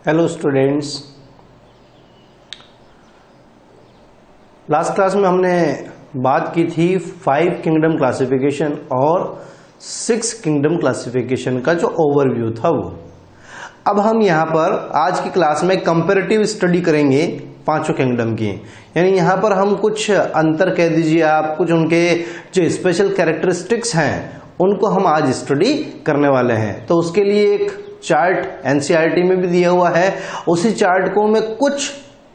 Hello students, last class में हमने बात की थी 5 किंगडम क्लासिफिकेशन और 6 किंगडम क्लासिफिकेशन का जो ओवरव्यू था वो। अब हम यहाँ पर आज की क्लास में कंपैरेटिव स्टडी करेंगे पांचों किंगडम की। यानी यहाँ पर हम कुछ अंतर कह दीजिए आप, कुछ उनके जो स्पेशल कैरेक्टरिस्टिक्स हैं उनको हम आज स्टडी करने वाले हैं। तो उसके लिए एक चार्ट एनसीईआरटी में भी दिया हुआ है, उसी चार्ट को मैं कुछ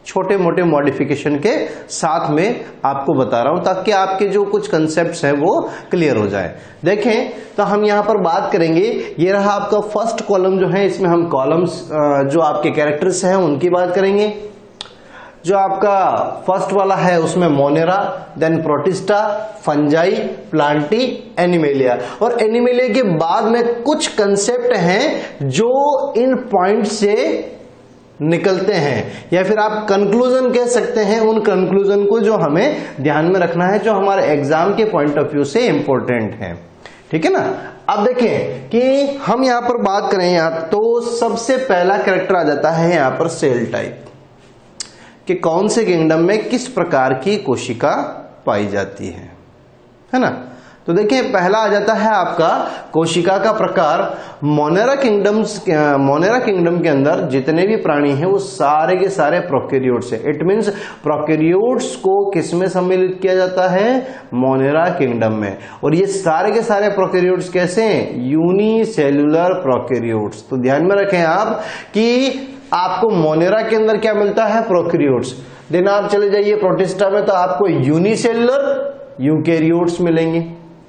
छोटे मोटे मॉडिफिकेशन के साथ में आपको बता रहा हूं ताकि आपके जो कुछ कंसेप्ट्स हैं वो क्लियर हो जाए। देखें तो हम यहां पर बात करेंगे, ये रहा आपका फर्स्ट कॉलम जो है, इसमें हम कॉलम्स जो आपके कैरेक्टर्स हैं उनकी बात करेंगे। जो आपका फर्स्ट वाला है उसमें Monera, then Protista, fungi, Plantae, Animalia. और एनिमेलिया के बाद में कुछ कंसेप्ट हैं जो इन पॉइंट से निकलते हैं, या फिर आप कंक्लूजन कह सकते हैं। उन कंक्लूजन को जो हमें ध्यान में रखना है, जो हमारे एग्जाम के पॉइंट ऑफ व्यू से इंपॉर्टेंट है। ठीक है ना। अब देखें कि हम यहां पर बात करें यहाँ, तो सबसे पहला कैरेक्टर आ जाता है यहां पर सेल टाइप, कि कौन से किंगडम में किस प्रकार की कोशिका पाई जाती है ना। तो देखिए पहला आ जाता है आपका कोशिका का प्रकार। मोनेरा किंगडम के अंदर जितने भी प्राणी हैं वो सारे के सारे प्रोकैरियोट्स हैं। इट मींस प्रोकैरियोट्स को किस में सम्मिलित किया जाता है? मोनेरा किंगडम में। और ये सारे के सारे प्रोकैरियोट्स कैसे हैं? Unicellular prokaryotes. तो ध्यान में रखें आप कि आपको मोनेरा के अंदर क्या मिलता है? प्रोकैरियोट्स। देन आप चले जाइए प्रोटिस्टा में, तो आपको यूनिसेल्युलर यूकैरियोट्स मिलेंगे।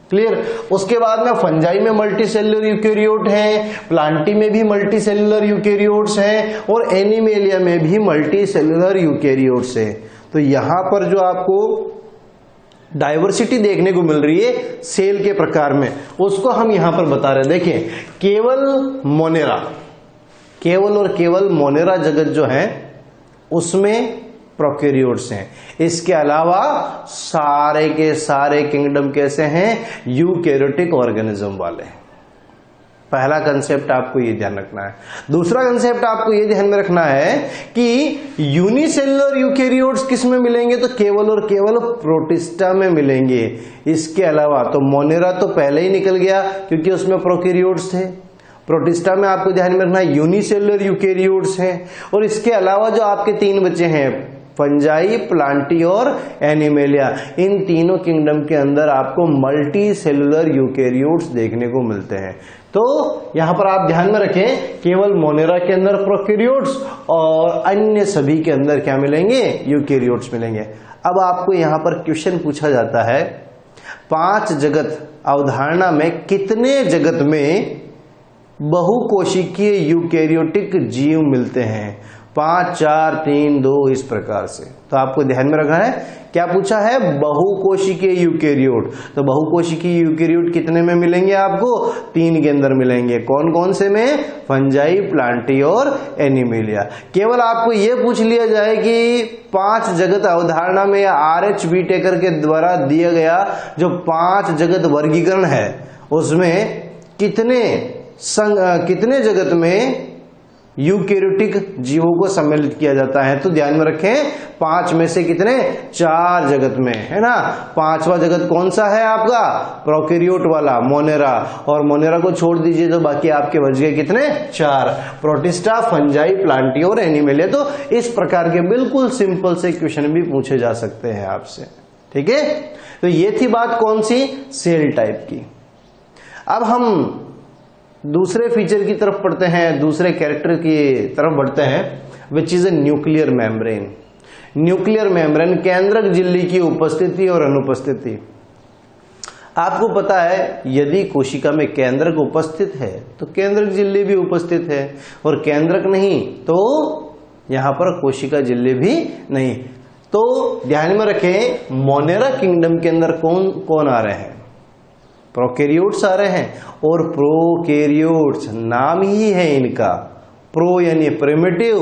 क्लियर। उसके बाद में फंजाई में मल्टीसेल्युलर यूकैरियोट हैं, प्लांटी में भी मल्टीसेल्युलर यूकैरियोट्स हैं, और एनिमेलिया में भी मल्टीसेल्युलर यूकैरियोट्स हैं। तो यहां पर जो आपको डाइवर्सिटी देखने को मिल रही है सेल के प्रकार में, उसको हम यहां पर बता रहे हैं। देखिए केवल और केवल मोनेरा जगत जो है उसमें प्रोकैरियोट्स हैं। इसके अलावा सारे के सारे किंगडम कैसे हैं? यूकैरियोटिक ऑर्गेनिज्म वाले। पहला कंसेप्ट आपको ये ध्यान रखना है। दूसरा कंसेप्ट आपको ये ध्यान में रखना है कि यूनिसेल्युलर यूकैरियोट्स किस में मिलेंगे? तो केवल और केवल प्रोटिस्टा में मिलेंगे। इसके अलावा तो मोनेरा तो पहले ही निकल गया क्योंकि उसमें प्रोकैरियोट्स थे। प्रोटिस्टा में आपको ध्यान में रखना है यूनिसेल्युलर यूकैरियोट्स हैं। और इसके अलावा जो आपके तीन बचे हैं, फंजाई, प्लांटी और एनिमेलिया, इन तीनों किंगडम के अंदर आपको मल्टी सेल्युलर यूकैरियोट्स देखने को मिलते हैं। तो यहां पर आप ध्यान में रखें, केवल मोनेरा के अंदर प्रोकैरियोट्स और अन्य सभी के अंदर क्या मिलेंगे? यूकैरियोट्स मिलेंगे। अब आपको यहां पर क्वेश्चन पूछा जाता है, 5 जगत अवधारणा में कितने जगत में बहुकोशिकीय यूकैरियोटिक जीव मिलते हैं? 5, 4, 3, 2 इस प्रकार से। तो आपको ध्यान में रखना है, क्या पूछा है? बहुकोशिकीय यूकैरियोट। तो बहुकोशिकीय यूकैरियोट कितने में मिलेंगे आपको? 3 के अंदर मिलेंगे। कौन कौन से में? फंजाई, प्लांटी और एनिमेलिया। केवल आपको यह पूछ लिया जाए कि 5 जगत अवधारणा में RH विटेकर के द्वारा दिया गया जो 5 जगत वर्गीकरण है उसमें कितने जगत में यूकैरियोटिक जीवों को सम्मिलित किया जाता है? तो ध्यान में रखें, 5 में से कितने? 4 जगत में, है ना। 5वां जगत कौन सा है आपका? प्रोकैरियोट वाला, मोनेरा। और मोनेरा को छोड़ दीजिए तो बाकी आपके बच गए कितने? 4। प्रोटिस्टा, फंजाई, प्लांटी और एनिमेलिया। तो इस प्रकार के बिल्कुल सिंपल से क्वेश्चन भी पूछे जा सकते हैं आपसे। ठीक है। तो ये थी बात कौन सी? सेल टाइप की। अब हम दूसरे फीचर की तरफ पढ़ते हैं, दूसरे कैरेक्टर की तरफ बढ़ते हैं, which is a nuclear membrane. Nuclear membrane, केंद्रक झिल्ली की उपस्थिति और अनुपस्थिति। आपको पता है यदि कोशिका में केंद्रक उपस्थित है तो केंद्रक झिल्ली भी उपस्थित है, और केंद्रक नहीं तो यहां पर कोशिका झिल्ली भी नहीं। तो ध्यान में रखें, मोनेरा किंगडम के अंदर कौन कौन आ रहे हैं? प्रोकैरियोट्स आ रहे हैं। और प्रोकैरियोट्स नाम ही है इनका, प्रो यानी प्रिमिटिव,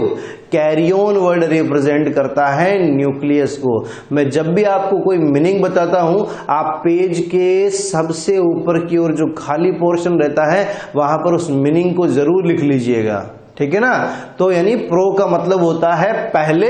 कैरियन वर्ड रिप्रेजेंट करता है न्यूक्लियस को। मैं जब भी आपको कोई मीनिंग बताता हूं, आप पेज के सबसे ऊपर की ओर जो खाली पोर्शन रहता है वहां पर उस मीनिंग को जरूर लिख लीजिएगा। ठीक है ना। तो यानी प्रो का मतलब होता है पहले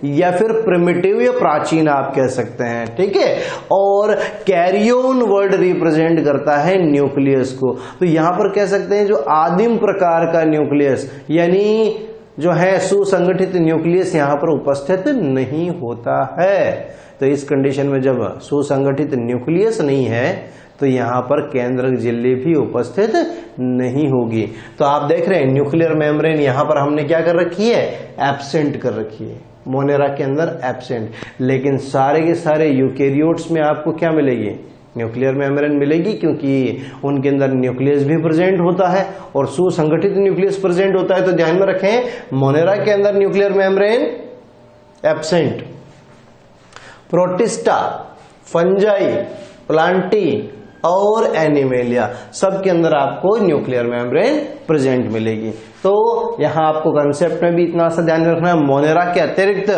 या फिर प्रिमिटिव या प्राचीन आप कह सकते हैं, ठीक है। और कैरियन वर्ड रिप्रेजेंट करता है न्यूक्लियस को, तो यहां पर कह सकते हैं जो आदिम प्रकार का न्यूक्लियस यानी जो है सुसंगठित न्यूक्लियस यहां पर उपस्थित नहीं होता है। तो इस कंडीशन में जब सुसंगठित न्यूक्लियस नहीं है तो यहां पर केंद्रक झिल्ली भी उपस्थित नहीं होगी। तो आप देख रहे हैं न्यूक्लियर मेम्ब्रेन यहां पर हमने क्या कर रखी है, एब्सेंट कर रखी है, मोनेरा के अंदर एब्सेंट। लेकिन सारे के सारे यूकेरियोट्स में आपको क्या मिलेगी, न्यूक्लियर मेम्ब्रेन मिलेगी, क्योंकि उनके अंदर न्यूक्लियस भी प्रेजेंट होता है और सुसंगठित न्यूक्लियस प्रेजेंट होता है। तो ध्यान में रखें मोनेरा के अंदर nuclear membrane absent. Protista, fungi, Plantae और एनिमेलिया सब के अंदर आपको न्यूक्लियर मेम्ब्रेन प्रेजेंट मिलेगी। तो यहां आपको कंसेप्ट में भी इतना सा ध्यान रखना है, मोनेरा के अतिरिक्त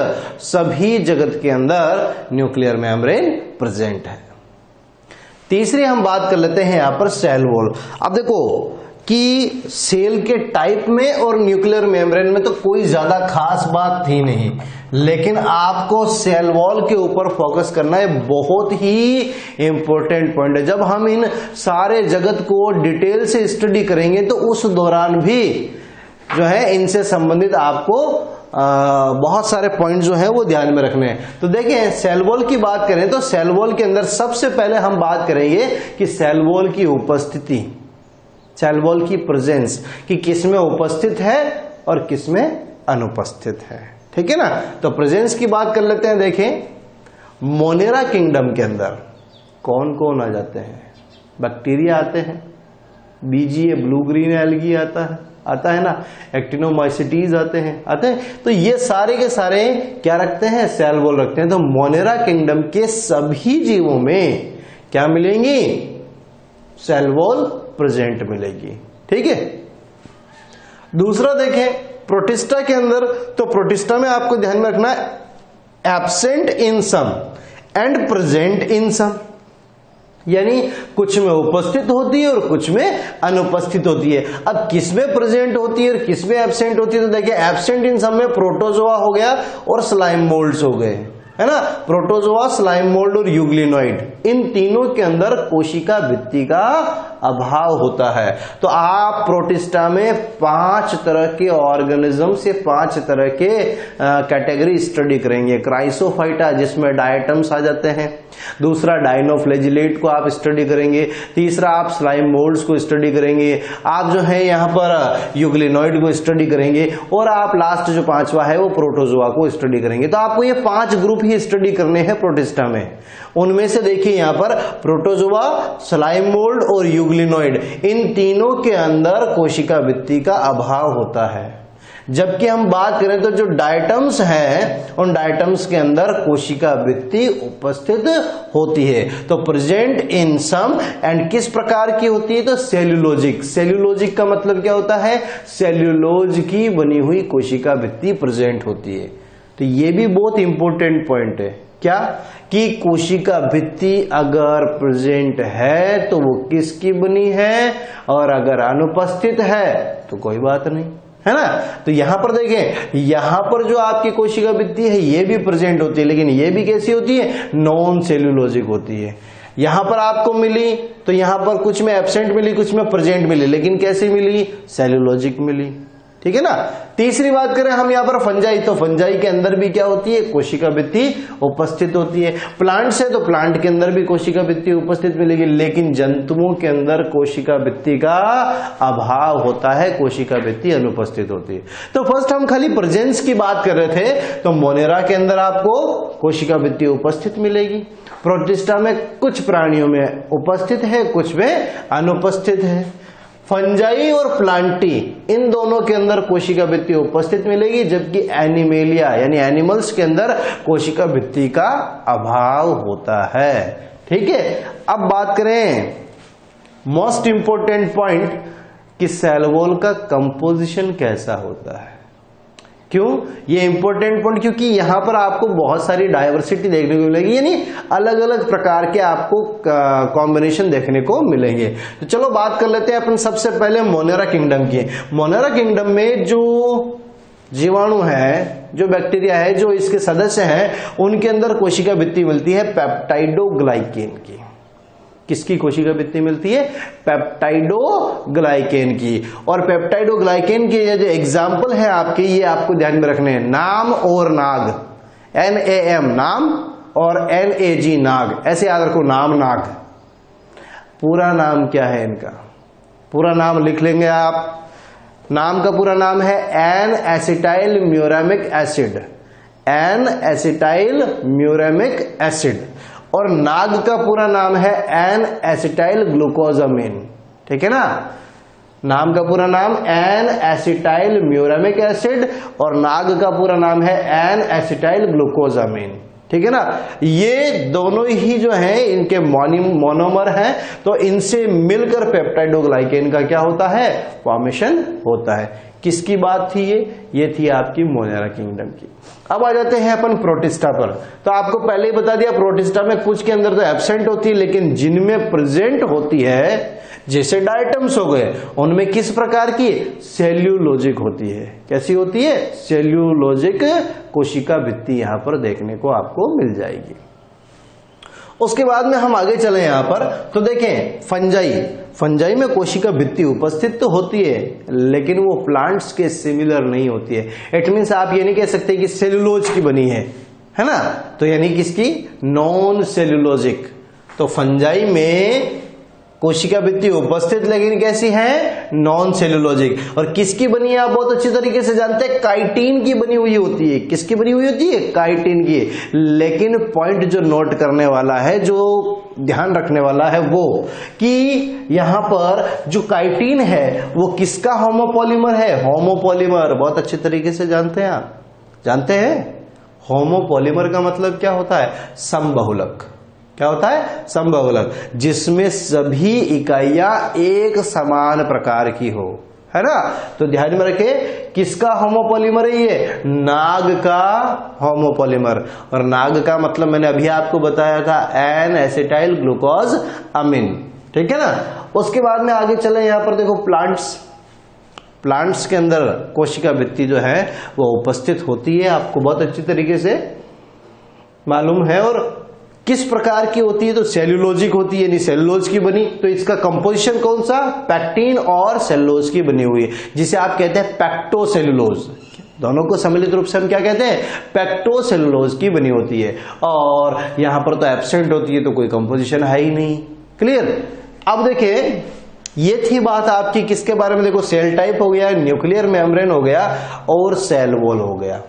सभी जगत के अंदर न्यूक्लियर मेम्ब्रेन प्रेजेंट है। तीसरी हम बात कर लेते हैं यहां पर सेल वॉल। अब देखो कि सेल के टाइप में और न्यूक्लियर मेम्ब्रेन में तो कोई ज्यादा खास बात थी नहीं, लेकिन आपको सेल वॉल के ऊपर फोकस करना है, बहुत ही इंपॉर्टेंट पॉइंट है। जब हम इन सारे जगत को डिटेल से स्टडी करेंगे तो उस दौरान भी जो है इनसे संबंधित आपको बहुत सारे पॉइंट जो है वो ध्यान में रखने हैं। तो देखिए सेल वॉल की बात करें तो सेल वॉल के अंदर सबसे पहले हम बात करेंगे कि सेल वॉल की उपस्थिति, सेल वॉल की प्रेजेंस, कि किसमें उपस्थित है और किसमें अनुपस्थित है, ठीक है ना। तो प्रेजेंस की बात कर लेते हैं। देखें मोनेरा किंगडम के अंदर कौन कौन आ जाते हैं, बैक्टीरिया आते हैं, बीजीए ब्लू ग्रीन एल्गी आता है ना, एक्टिनोमाइसिटीज आते हैं। तो ये सारे के सारे क्या रखते हैं, सेल वॉल रखते हैं। तो मोनेरा किंगडम के सभी जीवों में क्या मिलेंगी, सेल वॉल प्रेजेंट मिलेगी, ठीक है। दूसरा देखें प्रोटिस्टा के अंदर, तो प्रोटिस्टा में आपको ध्यान में रखना है absent in some and present in some, यानी कुछ में उपस्थित होती है और कुछ में अनुपस्थित होती है। अब किसमें प्रेजेंट होती है और किसमें एब्सेंट होती है, तो देखिए एब्सेंट इन सम में प्रोटोजोआ हो गया और स्लाइम मोल्ड्स हो गए, है ना। प्रोटोजोआ, स्लाइम मोल्ड और यूग्लिनोइड, इन तीनों के अंदर कोशिका भित्ति का अभाव होता है। तो आप प्रोटिस्टा में 5 तरह के ऑर्गेनिज्म से 5 तरह के कैटेगरी स्टडी करेंगे। क्राइसोफाइटा जिसमें डायटम्स आ जाते हैं, दूसरा डाइनोफ्लैजिलेट को आप स्टडी करेंगे, तीसरा आप स्लाइम मोल्ड्स को स्टडी करेंगे, आप जो है यहाँ पर यूग्लिनोइड को स्टडी करेंगे, और आप लास्ट जो 5वां है वो प्रोटोजोआ को स्टडी करेंगे। तो आपको ये 5 ग्रुप ही स्टडी करने हैं प्रोटिस्टा में। उनमें से देखिए यहाँ पर प्रोटोजोआ, स्लाइम मोल्ड और यूग्लिनोइड, इन तीनों के अंदर कोशिका भित्ति का अभाव होता है। जबकि हम बात करें तो जो डायटम्स हैं उन डायटम्स के अंदर कोशिका भित्ति उपस्थित होती है। तो प्रेजेंट इन सम एंड किस प्रकार की होती है, तो सेल्यूलोजिक। सेल्यूलोजिक का मतलब क्या होता है, सेल्यूलोज की बनी हुई कोशिका भित्ति प्रेजेंट होती है। तो ये भी बहुत इंपॉर्टेंट पॉइंट है, क्या कि कोशिका भित्ति अगर प्रेजेंट है तो वो किसकी बनी है, और अगर अनुपस्थित है तो कोई बात नहीं, है ना। तो यहां पर देखें, यहां पर जो आपकी कोशिका भित्ति है ये भी प्रेजेंट होती है, लेकिन ये भी कैसी होती है, नॉन सेल्यूलोजिक होती है। यहां पर आपको मिली तो यहां पर कुछ में एब्सेंट मिली, कुछ में प्रेजेंट मिली, लेकिन कैसी मिली, सेल्यूलोजिक मिली, ठीक है ना। तीसरी बात करें हम यहाँ पर फंजाई, तो फंजाई के अंदर भी क्या होती है, कोशिका भित्ति उपस्थित होती है। प्लांट से तो प्लांट के अंदर भी कोशिका भित्ति उपस्थित मिलेगी, लेकिन जंतुओं के अंदर कोशिका भित्ति का अभाव होता है, कोशिका भित्ति अनुपस्थित होती है। तो फर्स्ट हम खाली प्रेजेंस की बात कर रहे थे, तो मोनेरा के अंदर आपको कोशिका भित्ति उपस्थित मिलेगी। प्रोटिस्टा में कुछ प्राणियों में उपस्थित है, कुछ में अनुपस्थित है। फंजाई और प्लांटी इन दोनों के अंदर कोशिका भित्ति उपस्थित मिलेगी, जबकि एनिमेलिया यानी एनिमल्स के अंदर कोशिका भित्ति का अभाव होता है, ठीक है। अब बात करें मोस्ट इंपोर्टेंट पॉइंट कि सेल वॉल का कंपोजिशन कैसा होता है। क्यों? ये इंपॉर्टेंट पॉइंट, क्योंकि यहां पर आपको बहुत सारी डाइवर्सिटी देखने को मिलेगी, यानी अलग अलग प्रकार के आपको कॉम्बिनेशन देखने को मिलेंगे। तो चलो बात कर लेते हैं अपन सबसे पहले मोनेरा किंगडम की। मोनेरा किंगडम में जो जीवाणु है, जो बैक्टीरिया है, जो इसके सदस्य हैं, उनके अंदर कोशिका भित्ति मिलती है पेप्टाइडोग्लाइकेन की। किसकी कोशिका भित्ति मिलती है? पेप्टाइडोग्लाइकेन की। और पेप्टाइडोग्लाइकेन के ये जो एग्जाम्पल है आपके, ये आपको ध्यान में रखने हैं। नाम और नाग, NAM नाम और NAG नाग, ऐसे याद रखो, नाम नाग। पूरा नाम क्या है इनका? पूरा नाम लिख लेंगे आप। नाम का पूरा नाम है N-एसिटाइल म्यूरामिक एसिड, N-एसिटाइल म्यूरामिक एसिड। और नाग का पूरा नाम है N-एसिटाइल ग्लूकोजामिन। ठीक है ना? नाम का पूरा नाम N-एसिटाइल म्यूरामिक एसिड और नाग का पूरा नाम है N-एसिटाइल ग्लूकोजामिन। ठीक है ना? ये दोनों ही जो हैं इनके मोनोमर हैं, तो इनसे मिलकर पेप्टाइडोग्लाइकेन का क्या होता है? फॉर्मेशन होता है। किसकी बात थी ये थी आपकी मोनेरा किंगडम की। अब आ जाते हैं अपन प्रोटिस्टा पर। तो आपको पहले ही बता दिया, प्रोटिस्टा में कुछ के अंदर तो एब्सेंट होती है, लेकिन जिनमें प्रेजेंट होती है, जैसे डायटम्स हो गए, उनमें किस प्रकार की? सेल्यूलोजिक होती है। कैसी होती है? सेल्यूलोजिक कोशिका भित्ति यहां पर देखने को आपको मिल जाएगी। उसके बाद में हम आगे चले यहां पर, तो देखें फंजाई में कोशिका भित्ति उपस्थित तो होती है, लेकिन वो प्लांट्स के सिमिलर नहीं होती है। इट मीन्स आप ये नहीं कह सकते कि सेल्यूलोज की बनी है ना? तो यानी किसकी? Non cellulosic. तो फंजाई में कोशिका भित्ति उपस्थित, लेकिन कैसी है? Non cellulosic. और किसकी बनी है? आप बहुत अच्छी तरीके से जानते हैं, काइटिन की बनी हुई होती है। किसकी बनी हुई होती है? काइटिन की। लेकिन पॉइंट जो नोट करने वाला है, जो ध्यान रखने वाला है, वो कि यहां पर जो काइटिन है वो किसका होमोपॉलीमर है? होमोपॉलीमर। बहुत अच्छे तरीके से जानते हैं आप। जानते हैं होमोपॉलीमर का मतलब क्या होता है? समबहुलक। क्या होता है? समबहुलक, जिसमें सभी इकाइयां एक समान प्रकार की हो, है ना? तो ध्यान में रखें, किसका होमोपॉलीमर है ये? नाग का होमोपॉलीमर। और नाग का मतलब मैंने अभी आपको बताया था, N-एसिटाइल ग्लूकोज अमीन। ठीक है ना? उसके बाद में आगे चले, यहां पर देखो प्लांट्स के अंदर कोशिका भित्ति जो है वो उपस्थित होती है, आपको बहुत अच्छी तरीके से मालूम है। और किस प्रकार की होती है? तो सेल्यूलोजिक होती है, यानी सेल्यूलोज की बनी। तो इसका कंपोजिशन कौन सा? पैक्टिन और सेल्यूलोज की बनी हुई है, जिसे आप कहते हैं पैक्टोसेल्यूलोज। दोनों को सम्मिलित रूप से हम क्या कहते हैं? पैक्टोसेल्यूलोज की बनी होती है। और यहां पर तो एब्सेंट होती है, तो कोई कंपोजिशन है ही नहीं। क्लियर? अब देखिए, ये थी बात आपकी किसके बारे में? देखो, सेल टाइप हो गया, न्यूक्लियर मेम्ब्रेन हो गया और सेल वॉल हो गया।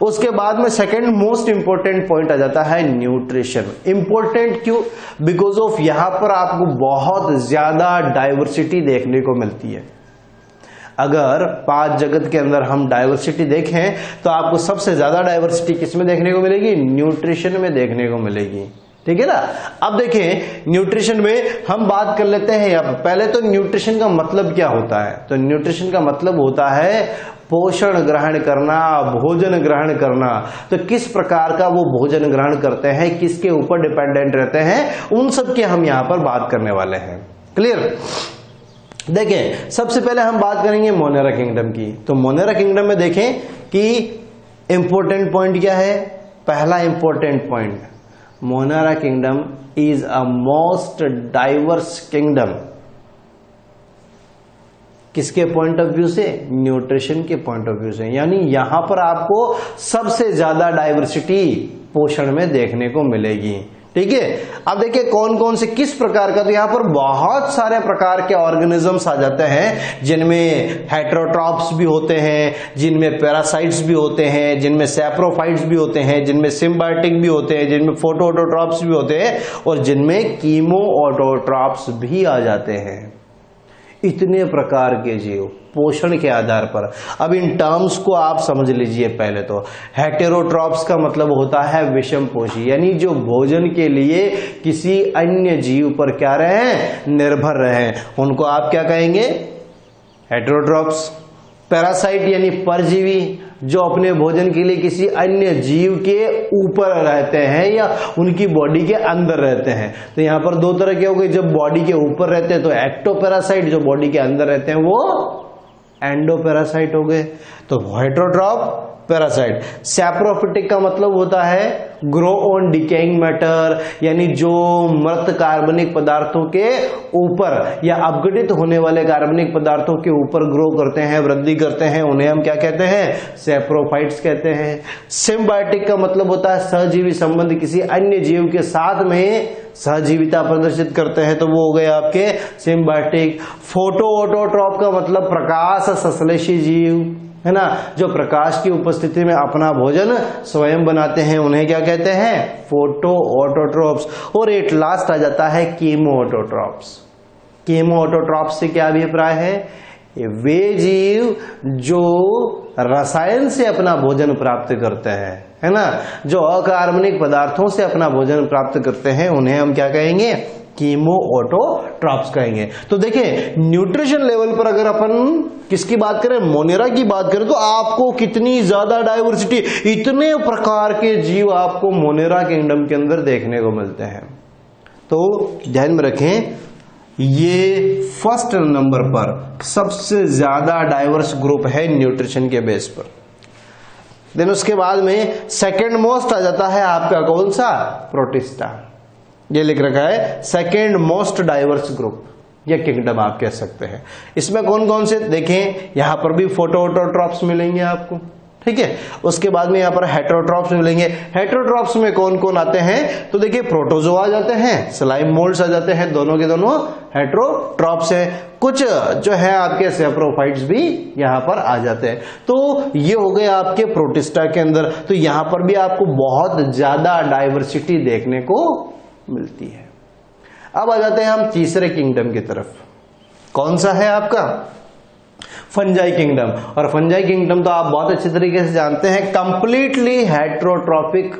उसके बाद में सेकंड मोस्ट इंपॉर्टेंट पॉइंट आ जाता है न्यूट्रिशन। इंपॉर्टेंट क्यों? बिकॉज ऑफ यहां पर आपको बहुत ज्यादा डाइवर्सिटी देखने को मिलती है। अगर 5 जगत के अंदर हम डाइवर्सिटी देखें, तो आपको सबसे ज्यादा डाइवर्सिटी किसमें देखने को मिलेगी? न्यूट्रिशन में देखने को मिलेगी। ठीक है ना? अब देखें, न्यूट्रिशन में हम बात कर लेते हैं। अब पहले तो न्यूट्रिशन का मतलब क्या होता है? तो न्यूट्रिशन का मतलब होता है पोषण ग्रहण करना, भोजन ग्रहण करना। तो किस प्रकार का वो भोजन ग्रहण करते हैं, किसके ऊपर डिपेंडेंट रहते हैं, उन सब की हम यहां पर बात करने वाले हैं। क्लियर? देखें, सबसे पहले हम बात करेंगे मोनेरा किंगडम की। तो मोनेरा किंगडम में देखें कि इंपॉर्टेंट पॉइंट क्या है? पहला important point, Monera kingdom is a most diverse kingdom. किसके पॉइंट ऑफ व्यू से? न्यूट्रिशन के पॉइंट ऑफ व्यू से। यानी यहां पर आपको सबसे ज्यादा डाइवर्सिटी पोषण में देखने को मिलेगी। ठीक है? अब देखिए कौन कौन से किस प्रकार का, तो यहां पर बहुत सारे प्रकार के ऑर्गेनिजम्स आ जाते हैं, जिनमें हेटेरोट्रॉप्स भी होते हैं, जिनमें पैरासाइट्स भी होते हैं, जिनमें सैप्रोफाइट्स भी होते हैं, जिनमें सिम्बायोटिक भी होते हैं, जिनमें फोटोऑटोट्रॉप्स भी होते हैं, और जिनमें कीमोऑटोट्रॉप्स भी आ जाते हैं। इतने प्रकार के जीव पोषण के आधार पर। अब इन टर्म्स को आप समझ लीजिए। पहले तो हेटेरोट्रॉप्स का मतलब होता है विषम पोषी, यानी जो भोजन के लिए किसी अन्य जीव पर क्या रहे, निर्भर रहे, उनको आप क्या कहेंगे? हेटेरोट्रॉप्स। पैरासाइट यानी परजीवी, जो अपने भोजन के लिए किसी अन्य जीव के ऊपर रहते हैं या उनकी बॉडी के अंदर रहते हैं। तो यहाँ पर दो तरह के हो गए, जब बॉडी के ऊपर रहते हैं तो एक्टोपैरासाइट, जो बॉडी के अंदर रहते हैं वो एंडोपैरासाइट हो गए। तो हेटेरोट्रॉफ पैरासाइट। सैप्रोफिटिक का मतलब होता है ग्रो ऑन डिकेइंग मैटर, यानी जो मृत कार्बनिक पदार्थों के ऊपर या अपघटित होने वाले कार्बनिक पदार्थों के ऊपर ग्रो करते हैं, वृद्धि करते हैं, उन्हें हम क्या कहते हैं? सैप्रोफाइट्स कहते हैं। सिम्बायोटिक का मतलब होता है सहजीवी संबंध, किसी अन्य जीव के साथ में सहजीविता प्रदर्शित करते हैं, तो वो हो गए आपके सिम्बायोटिक। फोटो ऑटोट्रॉप का मतलब प्रकाश संश्लेषी जीव, है ना, जो प्रकाश की उपस्थिति में अपना भोजन स्वयं बनाते हैं, उन्हें क्या कहते हैं? Photo autotrophs. और एट लास्ट आ जाता है कीमो ऑटोट्रॉप्स। कीमो ऑटोट्रॉप्स से क्या अभिप्राय है? वे जीव जो रसायन से अपना भोजन प्राप्त करते हैं, है ना, जो अकार्बनिक पदार्थों से अपना भोजन प्राप्त करते हैं, उन्हें हम क्या कहेंगे? कीमो ऑटोट्रॉप्स कहेंगे। तो देखें न्यूट्रिशन लेवल पर अगर अपन किसकी बात करें? मोनेरा की बात करें, तो आपको कितनी ज्यादा डाइवर्सिटी, इतने प्रकार के जीव आपको मोनेरा किंगडम के अंदर देखने को मिलते हैं। तो ध्यान में रखें, ये फर्स्ट नंबर पर सबसे ज्यादा डाइवर्स ग्रुप है न्यूट्रिशन के बेस पर। देन उसके बाद में सेकेंड मोस्ट आ जाता है आपका कौन सा? प्रोटिस्टा। ये लिख रखा है सेकेंड मोस्ट डाइवर्स ग्रुप या किंगडम आप कह सकते हैं। इसमें कौन कौन से देखें, यहां पर भी फोटो ऑटोट्रॉप्स मिलेंगे आपको, ठीक है। उसके बाद में यहां पर हेटेरोट्रॉप्स मिलेंगे। हेटेरोट्रॉप्स में कौन कौन आते हैं? तो देखिए प्रोटोजोआ आ जाते हैं, स्लाइम मोल्ड्स आ जाते हैं, दोनों के दोनों हेटेरोट्रॉप्स हैं। कुछ जो है आपके सैप्रोफाइट्स भी यहां पर आ जाते हैं। तो ये हो गए आपके प्रोटिस्टा के अंदर। तो यहां पर भी आपको बहुत ज्यादा डाइवर्सिटी देखने को मिलती है। अब आ जाते हैं हम तीसरे किंगडम की तरफ। कौन सा है आपका? Fungi kingdom. और फंजाई किंगडम तो आप बहुत अच्छे तरीके से जानते हैं, कंप्लीटली हेटेरोट्रॉपिक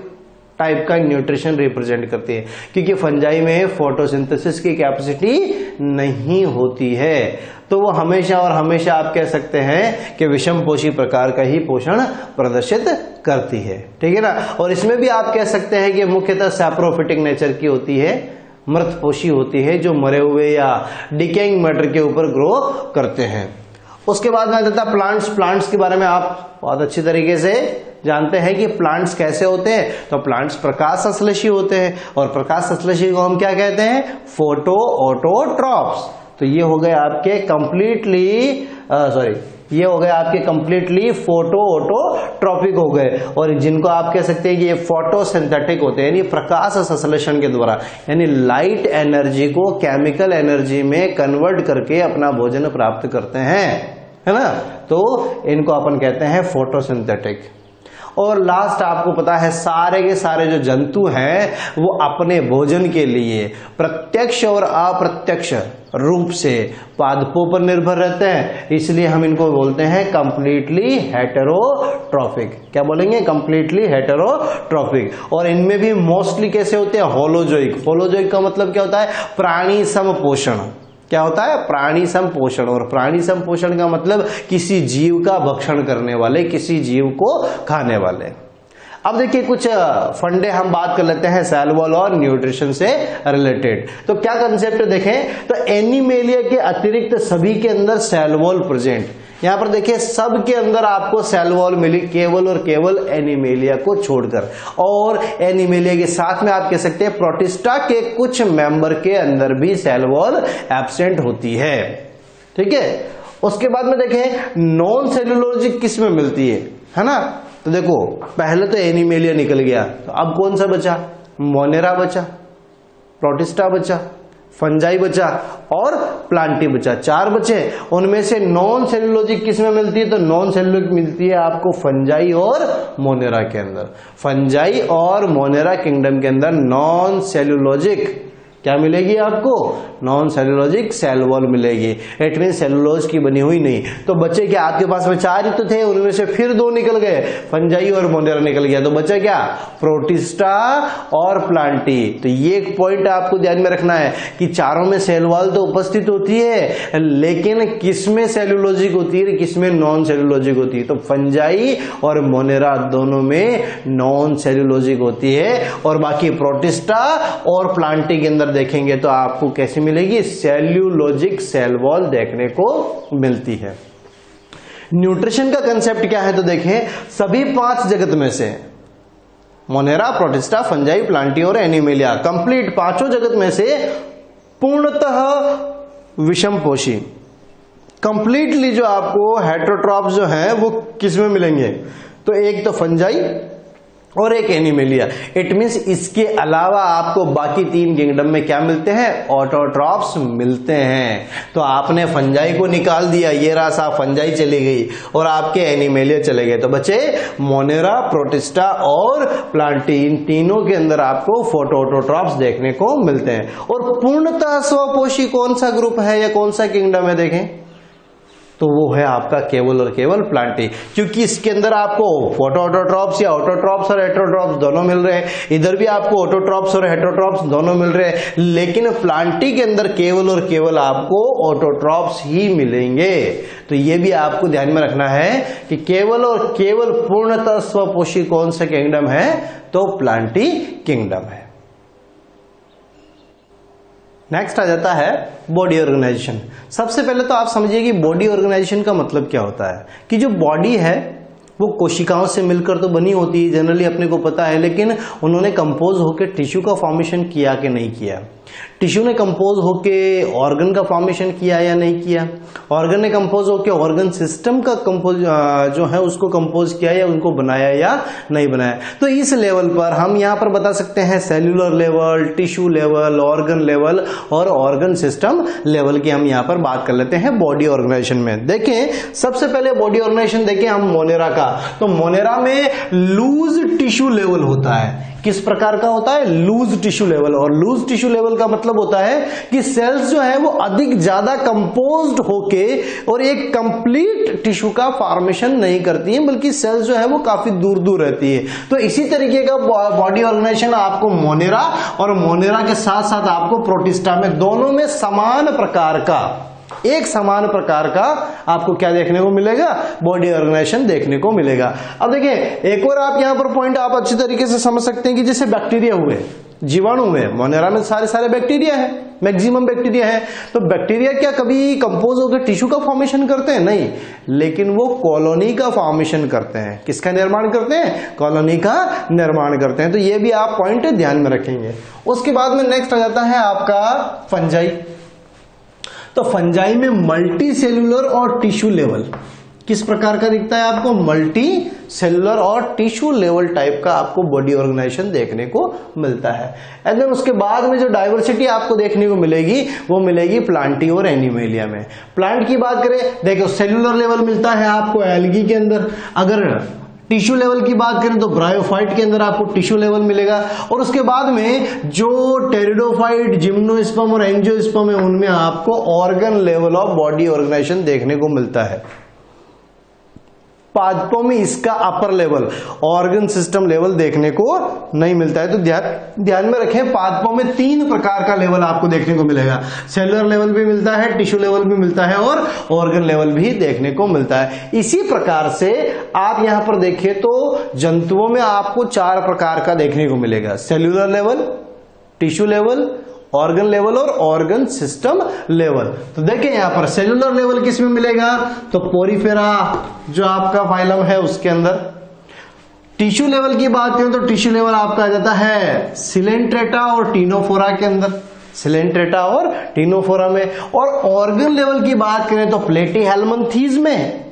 टाइप का न्यूट्रिशन रिप्रेजेंट करती है, क्योंकि फंजाई में फोटोसिंथेसिस की कैपेसिटी नहीं होती है। तो वो हमेशा और हमेशा आप कह सकते हैं कि विषमपोषी प्रकार का ही पोषण प्रदर्शित करती है, ठीक है ना। और इसमें भी आप कह सकते हैं कि मुख्यतः सैप्रोफिटिक नेचर की होती है, मृतपोषी होती है, जो मरे हुए या डिकेइंग मैटर के ऊपर ग्रो करते हैं। उसके बाद में आ जाता है प्लांट्स। प्लांट्स के बारे में आप बहुत अच्छी तरीके से जानते हैं कि प्लांट्स कैसे होते हैं। तो प्लांट्स प्रकाश संश्लेषी होते हैं, और प्रकाश संश्लेषी को हम क्या कहते हैं? Photo autotrophs. तो ये हो गए आपके कंप्लीटली फोटो ऑटोट्रॉपिक हो गए। और जिनको आप कह सकते हैं कि ये फोटोसिंथेटिक होते हैं, यानी प्रकाश संश्लेषण के द्वारा, यानी लाइट एनर्जी को केमिकल एनर्जी में कन्वर्ट करके अपना भोजन प्राप्त करते हैं, है ना। तो इनको अपन कहते हैं फोटोसिंथेटिक। और लास्ट आपको पता है सारे के सारे जो जंतु हैं वो अपने भोजन के लिए प्रत्यक्ष और अप्रत्यक्ष रूप से पादपों पर निर्भर रहते हैं, इसलिए हम इनको बोलते हैं कंप्लीटली हेटेरोट्रॉफिक। क्या बोलेंगे? Completely heterotrophic. और इनमें भी मोस्टली कैसे होते हैं? होलोजोइक। होलोजोइक का मतलब क्या होता है? प्राणी समपोषण। क्या होता है? प्राणी संपोषण। और प्राणी संपोषण का मतलब किसी जीव का भक्षण करने वाले, किसी जीव को खाने वाले। अब देखिए कुछ फंडे हम बात कर लेते हैं सेल वॉल और न्यूट्रिशन से रिलेटेड। तो क्या कंसेप्ट देखें, तो एनिमेलिया के अतिरिक्त सभी के अंदर सेल वॉल प्रेजेंट। यहां पर देखिए सब के अंदर आपको सेल वॉल मिली, केवल और केवल एनिमेलिया को छोड़कर। और एनिमेलिया के साथ में आप कह सकते हैं प्रोटिस्टा के कुछ मेंबर के अंदर भी सेल वॉल एब्सेंट होती है, ठीक है। उसके बाद में देखें नॉन सेलुलोजिक किस में मिलती है ना। तो देखो पहले तो एनिमेलिया निकल गया, तो अब कौन सा बचा? मोनेरा बचा, प्रोटिस्टा बचा, फंजाई बचा और प्लांटी बचा। 4 बचे। उनमें से नॉन सेलुलोजिक किस में मिलती है? तो नॉन सेलुलोजिक मिलती है आपको फंजाई और मोनेरा के अंदर। फंजाई और मोनेरा किंगडम के अंदर नॉन सेलुलोजिक क्या मिलेगी आपको? नॉन सेलुलोजिक सेल वॉल मिलेगी। इट मीन सेलुलोज की बनी हुई नहीं। तो बच्चे क्या, आपके पास में 4 ही तो थे, उनमें से फिर 2 निकल गए, फंजाई और मोनेरा निकल गया, तो बचा क्या? प्रोटिस्टा और प्लांटी। तो ये एक पॉइंट आपको ध्यान में रखना है कि चारों में सेल वॉल तो उपस्थित होती है, लेकिन किसमें सेलुलोजिक होती है, किसमें नॉन सेलुलोजिक होती है? तो फंजाई और मोनेरा दोनों में नॉन सेलुलोजिक होती है, और बाकी प्रोटिस्टा और प्लांटी के अंदर देखेंगे तो आपको कैसी मिलेगी? सेल्यूलोजिक सेल वॉल देखने को मिलती है। न्यूट्रिशन का कंसेप्ट क्या है? तो देखें, सभी 5 जगत में से मोनेरा, प्रोटिस्टा, फंजाई, प्लांटी और एनिमेलिया, कंप्लीट 5 जगत में से पूर्णतः विषमपोषी, कंप्लीटली जो आपको हेटेरोट्रॉप्स जो हैं वो किसमें मिलेंगे? तो एक तो फंजाई और एक एनिमेलिया। इट मींस इसके अलावा आपको बाकी 3 किंगडम में क्या मिलते हैं? ऑटोट्रॉप्स मिलते हैं। तो आपने फंजाई को निकाल दिया, ये रहा साहब, फंजाई चली गई और आपके एनिमेलिया चले गए, तो बचे मोनेरा, प्रोटिस्टा और प्लांटी। इन तीनों के अंदर आपको फोटोऑटोट्रॉप्स देखने को मिलते हैं। और पूर्णतः स्वपोषी कौन सा ग्रुप है या कौन सा किंगडम है? देखें तो वो है आपका केवल और केवल प्लांटी, क्योंकि इसके अंदर आपको फोटोऑटोट्रॉप्स या ऑटोट्रॉप्स और हेटेरोट्रॉप्स दोनों मिल रहे हैं, इधर भी आपको ऑटोट्रॉप्स और हेटेरोट्रॉप्स दोनों मिल रहे हैं, लेकिन प्लांटी के अंदर केवल और केवल आपको ऑटोट्रॉप्स ही मिलेंगे। तो ये भी आपको ध्यान में रखना है कि केवल और केवल पूर्णतः स्वपोषी कौन सा किंगडम है? तो प्लांटी किंगडम है। नेक्स्ट आ जाता है बॉडी ऑर्गेनाइजेशन। सबसे पहले तो आप समझिए कि बॉडी ऑर्गेनाइजेशन का मतलब क्या होता है, कि जो बॉडी है वो कोशिकाओं से मिलकर तो बनी होती है, जनरली अपने को पता है, लेकिन उन्होंने कंपोज होकर टिश्यू का फॉर्मेशन किया कि नहीं किया? टिश्यू ने कंपोज होके ऑर्गन का फॉर्मेशन किया या नहीं किया? ऑर्गन ने कंपोज होके ऑर्गन सिस्टम का कंपोज जो है उसको कंपोज किया या उनको बनाया या नहीं बनाया? तो इस लेवल पर हम यहाँ पर बता सकते हैं cellular level, tissue level, organ level और ऑर्गन सिस्टम लेवल की हम यहाँ पर बात कर लेते हैं बॉडी ऑर्गेनाइजेशन में। देखें, सबसे पहले बॉडी ऑर्गेनाइजेशन देखें हम मोनेरा का। तो मोनेरा में लूज टिश्यू लेवल होता है। किस प्रकार का होता है? Loose tissue level. और लूज टिश्यू लेवल का मतलब होता है कि सेल्स जो है वो अधिक ज्यादा कंपोज्ड होके और एक कंप्लीट टिश्यू का फॉर्मेशन नहीं करती है, बल्कि सेल्स जो है वो काफी दूर दूर रहती है। तो इसी तरीके का बॉडी ऑर्गेनाइजेशन आपको मोनेरा और मोनेरा के साथ साथ आपको प्रोटिस्टा में, दोनों में समान प्रकार का, एक समान प्रकार का आपको क्या देखने को मिलेगा? बॉडी ऑर्गेनाइजेशन देखने को मिलेगा। अब देखिए, एक और आप यहां पर पॉइंट आप अच्छी तरीके से समझ सकते हैं कि जैसे बैक्टीरिया हुए, जीवाणु हुए, मोनेरा में सारे बैक्टीरिया है, मैक्सिमम बैक्टीरिया है। तो बैक्टीरिया क्या कभी कंपोज होकर टिश्यू का फॉर्मेशन करते हैं? नहीं, लेकिन वो कॉलोनी का फॉर्मेशन करते हैं। किसका निर्माण करते हैं? कॉलोनी का निर्माण करते हैं। तो ये भी आप पॉइंट ध्यान में रखेंगे। उसके बाद में नेक्स्ट आ जाता है आपका फंजाई। तो फंजाई में मल्टी सेलुलर और टिश्यू लेवल किस प्रकार का दिखता है आपको? मल्टी सेलुलर और टिश्यू लेवल टाइप का आपको बॉडी ऑर्गेनाइजेशन देखने को मिलता है। एंड देन उसके बाद में जो डाइवर्सिटी आपको देखने को मिलेगी वो मिलेगी प्लांटी और एनिमेलिया में। प्लांट की बात करें, देखो सेलुलर लेवल मिलता है आपको एल्गी के अंदर। अगर टिश्यू लेवल की बात करें तो ब्रायोफाइट के अंदर आपको टिश्यू लेवल मिलेगा। और उसके बाद में जो टेरिडोफाइट, जिम्नोस्पर्म और एंजियोस्पर्म है उनमें आपको organ level of body organization देखने को मिलता है। पादपों में इसका upper level, organ system level देखने को नहीं मिलता है। तो ध्यान में रखें, पादपों में 3 प्रकार का लेवल आपको देखने को मिलेगा। सेलुलर लेवल भी मिलता है, टिश्यू लेवल भी मिलता है और ऑर्गन लेवल भी देखने को मिलता है। इसी प्रकार से आप यहां पर देखिए तो जंतुओं में आपको 4 प्रकार का देखने को मिलेगा। Cellular level, tissue level, organ level और ऑर्गन सिस्टम लेवल। तो देखिए यहां पर सेलुलर लेवल किसमें मिलेगा? तो पोरीफेरा जो आपका फाइलम है उसके अंदर। टिश्यू लेवल की बात करें तो टिश्यू लेवल आपका आ जाता है सिलेंट्रेटा और टीनोफोरा के अंदर, सिलेंट्रेटा और टीनोफोरा में। और ऑर्गन लेवल की बात करें तो प्लेटीहेल्मिन्थीज में,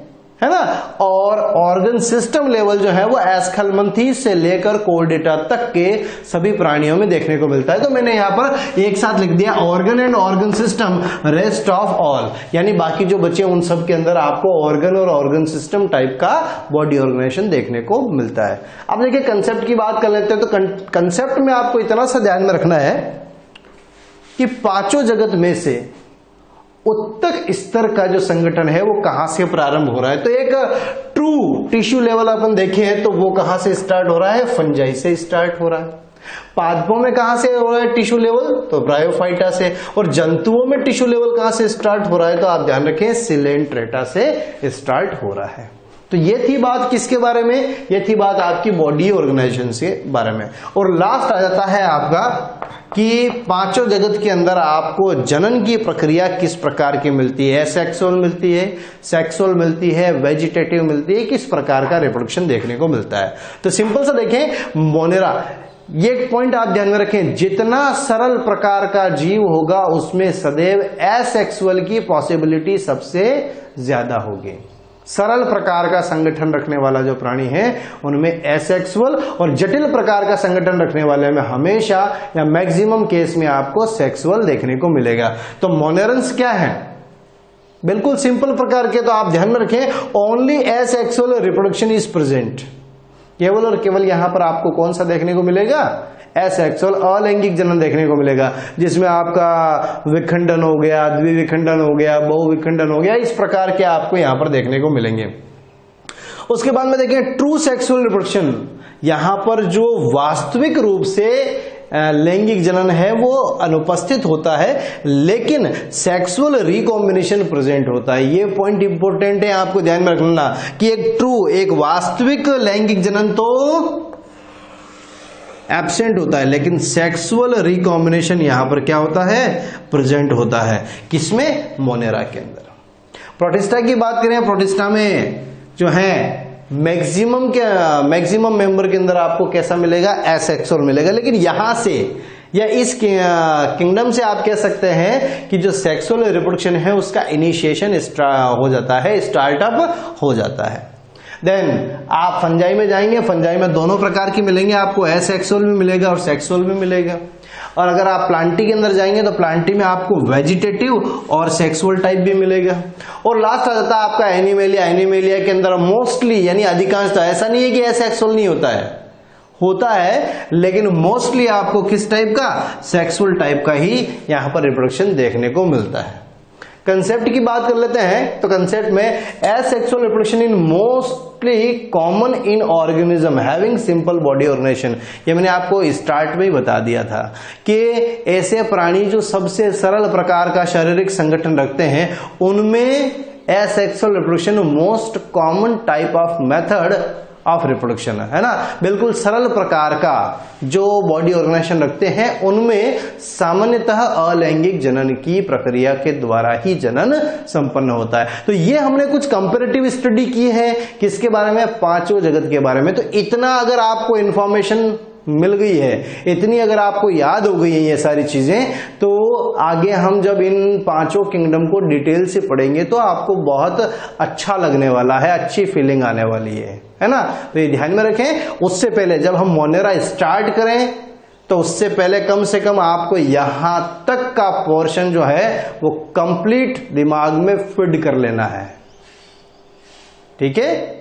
है ना। और ऑर्गन सिस्टम लेवल जो है वो एस्केल्मंथीज से लेकर कोर्डेटा तक के सभी प्राणियों में देखने को मिलता है। तो मैंने यहां पर एक साथ लिख दिया organ and organ system rest of all, यानी बाकी जो बचे उन सब के अंदर आपको ऑर्गन और ऑर्गन सिस्टम टाइप का बॉडी ऑर्गेनाइजेशन देखने को मिलता है। अब देखिए कंसेप्ट की बात कर लेते हैं। तो कंसेप्ट में आपको इतना सा ध्यान में रखना है कि पांचों जगत में से उत्तक स्तर का जो संगठन है वो कहां से प्रारंभ हो रहा है। तो एक ट्रू टिश्यू लेवल अपन देखें तो वो कहां से स्टार्ट हो रहा है, फंजाई से स्टार्ट हो रहा है। पादपों में कहां से हो रहा है टिश्यू लेवल, तो ब्रायोफाइटा से। और जंतुओं में टिश्यू लेवल कहां से स्टार्ट हो रहा है, तो आप ध्यान रखें सिलेंट्रेटा से स्टार्ट हो रहा है। तो ये थी बात किसके बारे में, ये थी बात आपकी बॉडी ऑर्गेनाइजेशन के बारे में। और लास्ट आ जाता है आपका कि पांचों जगत के अंदर आपको जनन की प्रक्रिया किस प्रकार की मिलती है, एसेक्सुअल मिलती है, सेक्सुअल मिलती है, वेजिटेटिव मिलती है, किस प्रकार का रिप्रोडक्शन देखने को मिलता है। तो सिंपल सा देखें मोनेरा, ये एक पॉइंट आप ध्यान में रखें, जितना सरल प्रकार का जीव होगा उसमें सदैव एसेक्सुअल की पॉसिबिलिटी सबसे ज्यादा होगी। सरल प्रकार का संगठन रखने वाला जो प्राणी है उनमें एसेक्सुअल, और जटिल प्रकार का संगठन रखने वाले में हमेशा या मैक्सिमम केस में आपको सेक्सुअल देखने को मिलेगा। तो मोनेरंस क्या है, बिल्कुल सिंपल प्रकार के, तो आप ध्यान में रखें only asexual reproduction is present. केवल और केवल यहां पर आपको कौन सा देखने को मिलेगा, एसेक्सुअल अलैंगिक जनन देखने को मिलेगा, जिसमें आपका विखंडन हो गया, द्विविखंडन हो गया, बहुविखंडन हो गया, इस प्रकार के आपको यहां पर देखने को मिलेंगे। उसके बाद में देखें ट्रू सेक्सुअल रिप्रोडक्शन, यहां पर जो वास्तविक रूप से लैंगिक जनन है वो अनुपस्थित होता है, लेकिन सेक्सुअल रिकॉम्बिनेशन प्रेजेंट होता है। ये पॉइंट इंपॉर्टेंट है, आपको ध्यान में रखना कि एक ट्रू, एक वास्तविक लैंगिक जनन तो एब्सेंट होता है, लेकिन सेक्सुअल रिकॉम्बिनेशन यहां पर क्या होता है, प्रेजेंट होता है। किसमें, मोनेरा के अंदर। प्रोटिस्टा की बात करें, प्रोटिस्टा में जो है मैक्सिमम मेंबर के अंदर आपको कैसा मिलेगा, एसेक्सुअल मिलेगा। लेकिन यहां से या इस किंगडम से आप कह सकते हैं कि जो सेक्सुअल रिप्रोडक्शन है उसका इनिशिएशन हो जाता है, स्टार्टअप हो जाता है। देन आप फंजाई में जाएंगे, फंजाई में दोनों प्रकार की मिलेंगे आपको, एसेक्सुअल भी मिलेगा और सेक्सुअल भी मिलेगा। और अगर आप प्लांटी के अंदर जाएंगे तो प्लांटी में आपको वेजिटेटिव और सेक्सुअल टाइप भी मिलेगा। और लास्ट आ जाता है आपका एनिमेलिया। एनिमेलिया के अंदर मोस्टली यानी अधिकांशतः, ऐसा नहीं है कि एसेक्सुअल नहीं होता है, लेकिन मोस्टली आपको किस टाइप का, सेक्सुअल टाइप का ही यहां पर रिप्रोडक्शन देखने को मिलता है। कंसेप्ट की बात कर लेते हैं, तो कंसेप्ट में asexual reproduction in mostly common in organism having simple body organization. ये मैंने आपको स्टार्ट में ही बता दिया था कि ऐसे प्राणी जो सबसे सरल प्रकार का शारीरिक संगठन रखते हैं उनमें asexual reproduction most common type of method of reproduction है ना। बिल्कुल सरल प्रकार का जो बॉडी ऑर्गेनाइजेशन रखते हैं उनमें सामान्यतः अलैंगिक जनन की प्रक्रिया के द्वारा ही जनन संपन्न होता है। तो ये हमने कुछ कंपैरेटिव स्टडी की है किसके बारे में, पांचों जगत के बारे में। तो इतना अगर आपको इंफॉर्मेशन मिल गई है, इतनी अगर आपको याद हो गई है ये सारी चीजें, तो आगे हम जब इन पांचों किंगडम को डिटेल से पढ़ेंगे तो आपको बहुत अच्छा लगने वाला है, अच्छी फीलिंग आने वाली है ना। तो ये ध्यान में रखें। उससे पहले जब हम मोनेरा स्टार्ट करें तो उससे पहले कम से कम आपको यहां तक का पोर्शन जो है वो कंप्लीट दिमाग में फिट कर लेना है, ठीक है।